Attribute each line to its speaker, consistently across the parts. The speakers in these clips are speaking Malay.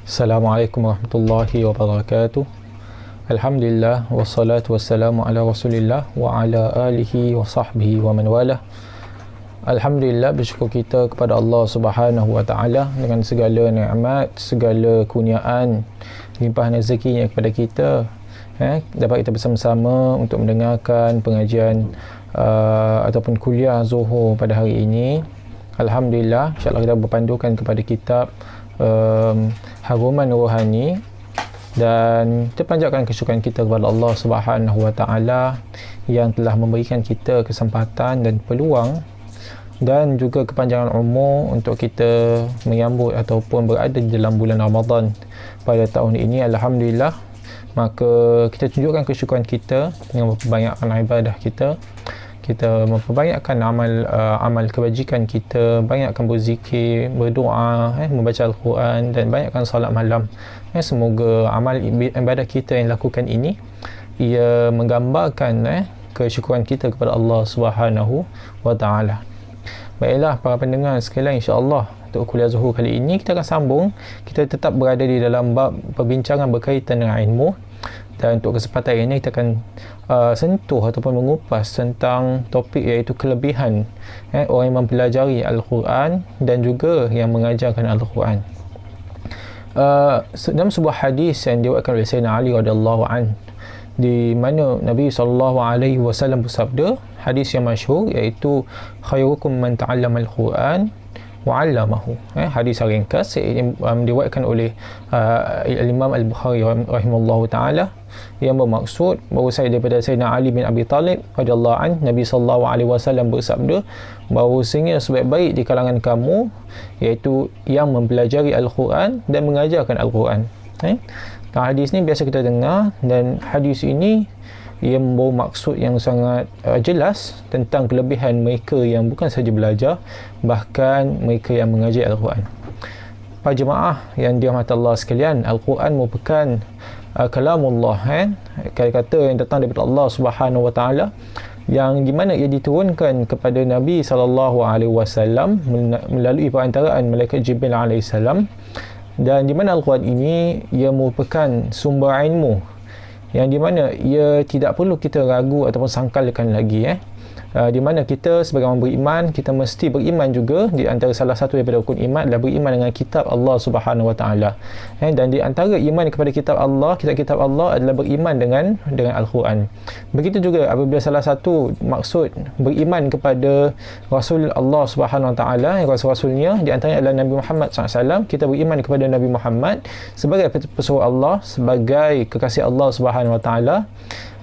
Speaker 1: Assalamualaikum warahmatullahi wabarakatuh. Alhamdulillah wassalatu wassalamu ala Rasulillah wa ala alihi wa sahbihi wa man walah. Alhamdulillah, bersyukur kita kepada Allah Subhanahu wa taala dengan segala nikmat, segala kurniaan, limpahan rezekinya kepada kita. Dapat kita bersama-sama untuk mendengarkan pengajian ataupun kuliah Zuhur pada hari ini. Alhamdulillah, insya-Allah kita berpandukan kepada kitab Haruman Rohani, dan kita panjatkan kesyukuran kita kepada Allah Subhanahu wa taala yang telah memberikan kita kesempatan dan peluang dan juga kepanjangan umur untuk kita menyambut ataupun berada di dalam bulan Ramadan pada tahun ini. Alhamdulillah, maka kita tunjukkan kesyukuran kita dengan memperbanyakkan ibadah kita, memperbanyakkan amal kebajikan kita, banyakkan berzikir, berdoa, membaca Al-Quran dan banyakkan salat malam. Semoga amal ibadah kita yang lakukan ini ia menggambarkan kesyukuran kita kepada Allah Subhanahu wa taala. Baiklah para pendengar sekalian, insya-Allah untuk kuliah Zuhur kali ini kita akan sambung. Kita tetap berada di dalam bab perbincangan berkaitan dengan ilmu, dan untuk kesempatan ini kita akan sentuh ataupun mengupas tentang topik iaitu kelebihan orang yang mempelajari Al-Quran dan juga yang mengajarkan Al-Quran. Dalam sebuah hadis yang diriwayatkan oleh Sayyidina Ali radhiyallahu anhu, di mana Nabi SAW bersabda, hadis yang masyhur iaitu khairukum man ta'allama al-Quran wa 'allamahu. Hadis ringkas yang diriwayatkan oleh Imam Al-Bukhari rahimahullahu taala, yang bermaksud bahawa daripada Sayyidina Ali bin Abi Talib radhiyallahu anhu, Nabi SAW bersabda bahawasanya sebaik-baik di kalangan kamu iaitu yang mempelajari Al-Quran dan mengajarkan Al-Quran. Hadis ni biasa kita dengar, dan hadis ini ia membawa maksud yang sangat jelas tentang kelebihan mereka yang bukan sahaja belajar, bahkan mereka yang mengajar Al-Quran. Para jemaah yang dirahmati Allah sekalian, Al-Quran merupakan kalamullah, kata-kata yang datang daripada Allah Subhanahu wa taala, yang di mana ia diturunkan kepada Nabi SAW melalui perantaraan malaikat Jibril alaihissalam, dan di mana Al-Quran ini ia merupakan sumber ilmu yang di mana ia tidak perlu kita ragu ataupun sangkalkan lagi. Di mana kita sebagai orang beriman, kita mesti beriman juga. Di antara salah satu daripada rukun iman adalah beriman dengan kitab Allah Subhanahu wa taala. Dan di antara iman kepada kitab Allah, kitab-kitab Allah adalah beriman dengan Al-Quran. Begitu juga apabila salah satu maksud beriman kepada Rasul Allah Subhanahu wa taala, rasul-rasulnya, di antaranya adalah Nabi Muhammad SAW. Kita beriman kepada Nabi Muhammad sebagai pesuruh Allah, sebagai kekasih Allah Subhanahu wa taala,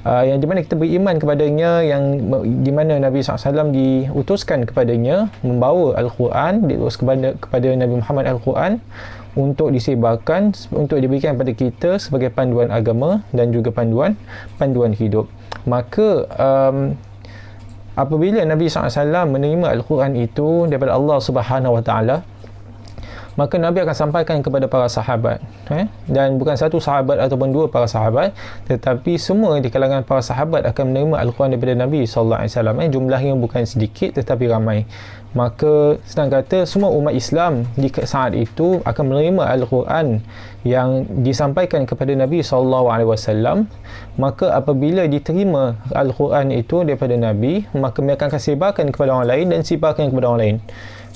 Speaker 1: yang di mana kita beriman kepadanya, yang di mana Nabi SAW diutuskan kepadanya membawa Al-Quran, diutus kepada Nabi Muhammad Al-Quran untuk disebarkan, untuk diberikan kepada kita sebagai panduan agama dan juga panduan hidup. Maka apabila Nabi SAW menerima Al-Quran itu daripada Allah Subhanahu wa taala, maka Nabi akan sampaikan kepada para sahabat, dan bukan satu sahabat ataupun dua para sahabat, tetapi semua di kalangan para sahabat akan menerima Al-Quran daripada Nabi SAW. Jumlahnya bukan sedikit tetapi ramai. Maka senang kata, semua umat Islam di saat itu akan menerima Al-Quran yang disampaikan kepada Nabi SAW. Maka apabila diterima Al-Quran itu daripada Nabi, maka mereka akan sebarkan kepada orang lain dan sebarkan kepada orang lain.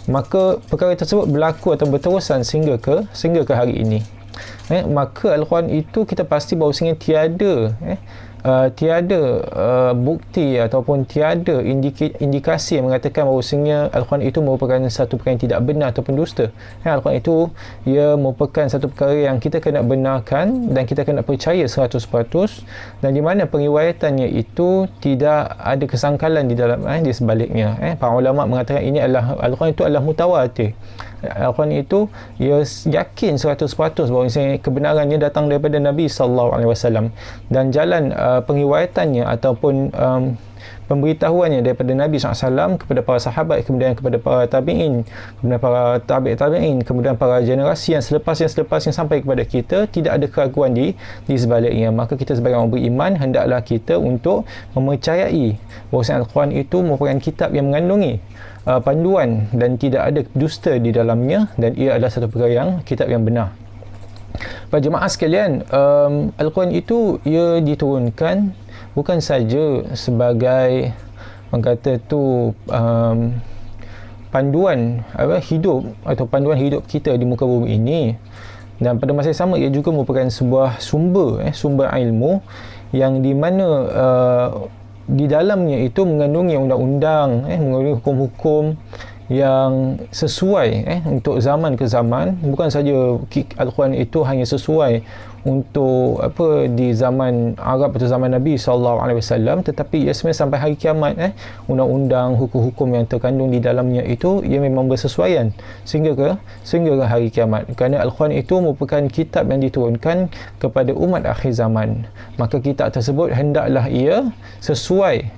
Speaker 1: Maka perkara tersebut berlaku atau berterusan sehingga ke hari ini. Maka Al-Quran itu kita pasti bahawasanya tiada bukti ataupun tiada indikasi yang mengatakan bahawasanya Al-Quran itu merupakan satu perkara yang tidak benar ataupun dusta. Al-Quran itu ia merupakan satu perkara yang kita kena benarkan dan kita kena percaya 100%, dan di mana periwayatannya itu tidak ada kesangkalan di dalam di sebaliknya. Para ulama mengatakan ini adalah Al-Quran itu adalah mutawatir. Al-Quran itu ia yakin 100% bahawa kebenarannya datang daripada Nabi SAW, dan jalan periwayatannya ataupun pemberitahuannya daripada Nabi SAW kepada para sahabat, kemudian kepada para tabi'in, kemudian para tabi'in, kemudian para generasi yang selepas yang sampai kepada kita, tidak ada keraguan di sebaliknya. Maka kita sebagai orang beriman hendaklah kita untuk mempercayai bahawa Al-Quran itu merupakan kitab yang mengandungi panduan dan tidak ada dusta di dalamnya, dan ia adalah satu perkara yang kitab yang benar. Para jemaah sekalian, Al-Quran itu ia diturunkan bukan saja sebagai orang kata tu panduan hidup atau panduan hidup kita di muka bumi ini, dan pada masa yang sama ia juga merupakan sebuah sumber ilmu yang di mana di dalamnya itu mengandungi undang-undang, mengandungi hukum-hukum yang sesuai untuk zaman ke zaman. Bukan saja Al-Quran itu hanya sesuai untuk di zaman Arab atau zaman Nabi SAW, tetapi ia sebenarnya sampai hari kiamat, undang-undang, hukum-hukum yang terkandung di dalamnya itu ia memang bersesuaian sehingga ke hari kiamat, kerana Al-Quran itu merupakan kitab yang diturunkan kepada umat akhir zaman. Maka kitab tersebut hendaklah ia sesuai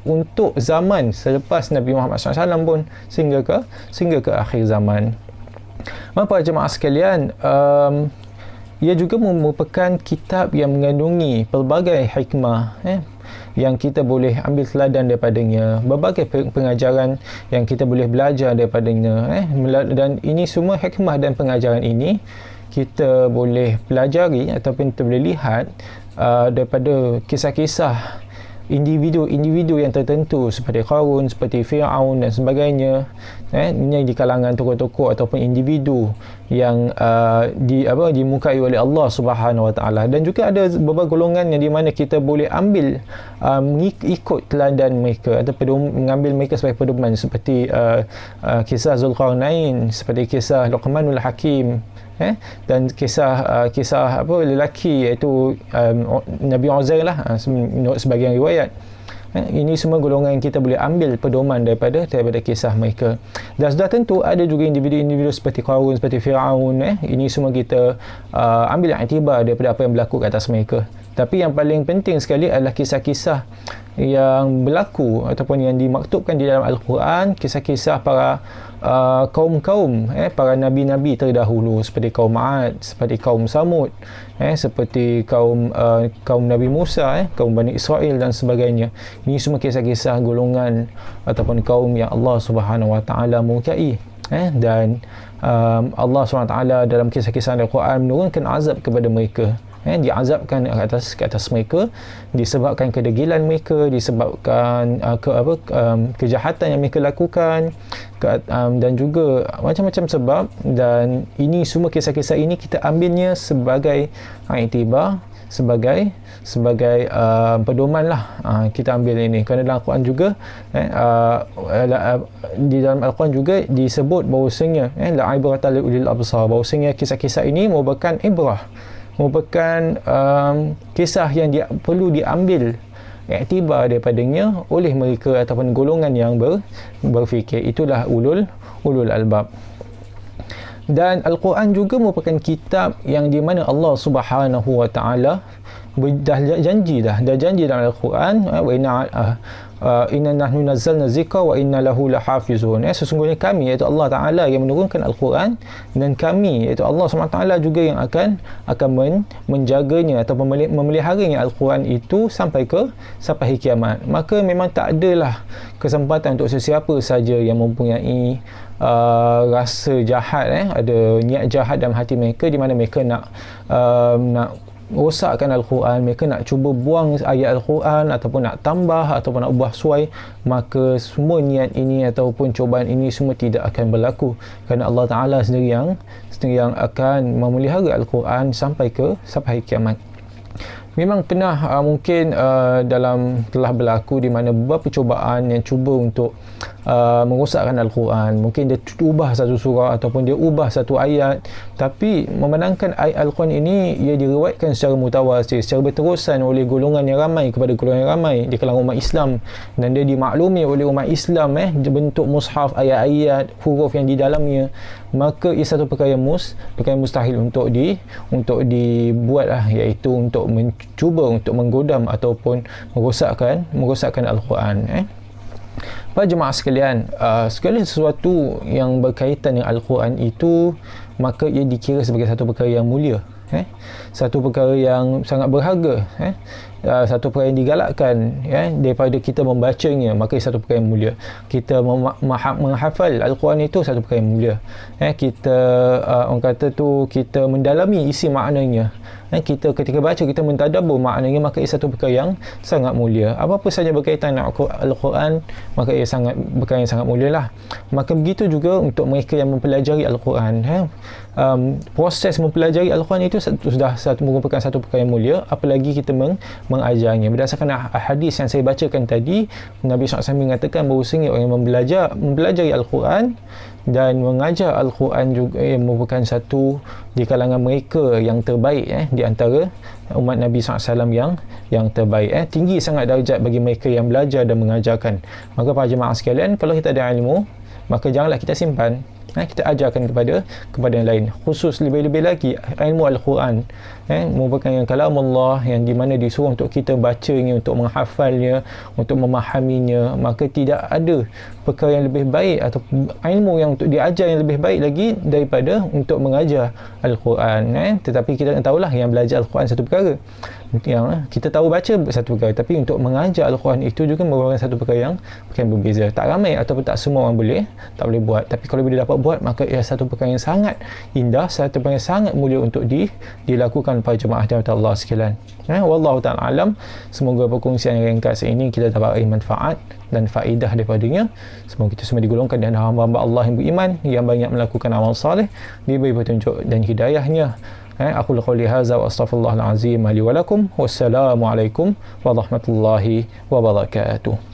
Speaker 1: untuk zaman selepas Nabi Muhammad SAW pun sehingga ke akhir zaman. Para jemaah sekalian, ia juga merupakan kitab yang mengandungi pelbagai hikmah yang kita boleh ambil teladan daripadanya, berbagai pengajaran yang kita boleh belajar daripadanya, dan ini semua hikmah dan pengajaran ini kita boleh pelajari ataupun kita boleh lihat daripada kisah-kisah individu yang tertentu seperti Qarun, seperti Fir'aun dan sebagainya, ini di kalangan tokoh-tokoh ataupun individu yang dimukai oleh Allah Subhanahu Wa Taala. Dan juga ada beberapa golongan yang di mana kita boleh ambil ikut teladan mereka atau mengambil mereka sebagai pedoman, seperti kisah Zulkarnain, seperti kisah Luqmanul Hakim, dan kisah lelaki iaitu Nabi Uzair menurut sebahagian riwayat. Ini semua golongan yang kita boleh ambil pedoman daripada kisah mereka. Dan sudah tentu ada juga individu-individu seperti Qarun, seperti Fir'aun, ini semua kita ambil iktibar daripada apa yang berlaku ke atas mereka. Tapi yang paling penting sekali adalah kisah-kisah yang berlaku ataupun yang dimaktubkan di dalam Al-Quran, kisah-kisah para kaum-kaum, para nabi-nabi terdahulu, seperti kaum Ad, seperti kaum Samud, seperti kaum Nabi Musa, kaum Bani Israel dan sebagainya. Ini semua kisah-kisah golongan ataupun kaum yang Allah Subhanahu Wa Taala murkai, dan Allah Subhanahu Wa Taala dalam kisah-kisah Al-Quran menurunkan azab kepada mereka. Diazabkan ke atas mereka disebabkan kedegilan mereka, disebabkan kejahatan yang mereka lakukan, dan juga macam-macam sebab. Dan ini semua kisah-kisah ini kita ambilnya sebagai iktibar, sebagai pedoman lah. Kita ambil ini kerana dalam Al-Quran juga di dalam Al-Quran juga disebut bahawasanya la'ibratan liulil absar, bahawasanya kisah-kisah ini merupakan ibrah, merupakan kisah yang perlu diambil iktibar daripadanya oleh mereka ataupun golongan yang berfikir. Itulah ulul albab. Dan Al-Quran juga merupakan kitab yang di mana Allah Subhanahu Wa Taala dah janji dalam Al-Quran, inna nahnu nazzalna zikra wa inna lahu lahafizun. Sesungguhnya kami, iaitu Allah Ta'ala, yang menurunkan Al-Quran, dan kami, iaitu Allah SWT juga yang akan menjaganya atau memeliharanya Al-Quran itu sampai hari kiamat. Maka memang tak adalah kesempatan untuk sesiapa saja yang mempunyai rasa jahat, ada niat jahat dalam hati mereka, di mana mereka nak rosakkan Al-Quran, mereka nak cuba buang ayat Al-Quran ataupun nak tambah ataupun nak ubah suai, maka semua niat ini ataupun cubaan ini semua tidak akan berlaku, kerana Allah Ta'ala sendiri yang akan memelihara Al-Quran sampai hari kiamat. Memang pernah mungkin telah berlaku di mana beberapa cubaan yang cuba untuk merosakkan Al-Quran. Mungkin dia ubah satu surah ataupun dia ubah satu ayat, tapi memandangkan ayat Al-Quran ini ia diriwayatkan secara mutawatir, secara berterusan oleh golongan yang ramai kepada golongan yang ramai di kalangan umat Islam, dan dia dimaklumi oleh umat Islam bentuk mushaf, ayat-ayat, huruf yang di dalamnya, maka ia satu perkara yang mustahil untuk dibuat iaitu untuk mencuba untuk menggodam ataupun merosakkan Al-Quran. Para jemaah sekalian, segala sesuatu yang berkaitan dengan Al-Quran itu, maka ia dikira sebagai satu perkara yang mulia, satu perkara yang sangat berharga, satu perkara yang digalakkan daripada kita membacanya, maka satu perkara yang mulia. Kita menghafal Al-Quran itu satu perkara yang mulia. Kita orang kata tu, kita mendalami isi maknanya. Kita ketika baca, kita mentadabbur maknanya, maka ia satu perkara yang sangat mulia. Apa-apa saja berkaitan dengan Al-Quran, maka ia perkara yang sangat mulia lah. Maka begitu juga untuk mereka yang mempelajari Al-Quran. Proses mempelajari Al-Quran itu sudah merupakan satu perkara yang mulia, apalagi kita mengajarnya. Berdasarkan hadis yang saya bacakan tadi, Nabi SAW mengatakan bahawasanya orang yang mempelajari Al-Quran dan mengajar Al-Quran juga merupakan satu di kalangan mereka yang terbaik di antara umat Nabi SAW yang terbaik. Tinggi sangat darjat bagi mereka yang belajar dan mengajarkan. Maka para jemaah sekalian, kalau kita ada ilmu, maka janganlah kita simpan, kita ajarkan kepada yang lain. Khusus lebih-lebih lagi ilmu Al-Quran merupakan yang kalam Allah, yang di mana disuruh untuk kita bacanya, untuk menghafalnya, untuk memahaminya. Maka tidak ada perkara yang lebih baik atau ilmu yang untuk diajar yang lebih baik lagi daripada untuk mengajar Al-Quran. Tetapi kita tahulah, yang belajar Al-Quran satu perkara, yang kita tahu baca satu perkara, tapi untuk mengajar Al-Quran itu juga merupakan satu perkara yang berbeza. Tak ramai ataupun tak semua orang tak boleh buat, tapi kalau bila dapat buat, maka ia satu perkara yang sangat indah, satu perkara yang sangat mulia untuk dilakukan para jemaah dan Allah sekalian. Wallahu ta'ala alam. Semoga perkongsian yang ringkas ini kita dapat manfaat dan faedah daripadanya. Semoga kita semua digolongkan dan hamba-hamba Allah yang beriman, yang banyak melakukan amal salih, diberi petunjuk dan hidayahnya. Aku qouli hadza wa astaghfirullahal azim li wa lakum. Wassalamualaikum warahmatullahi wabarakatuh.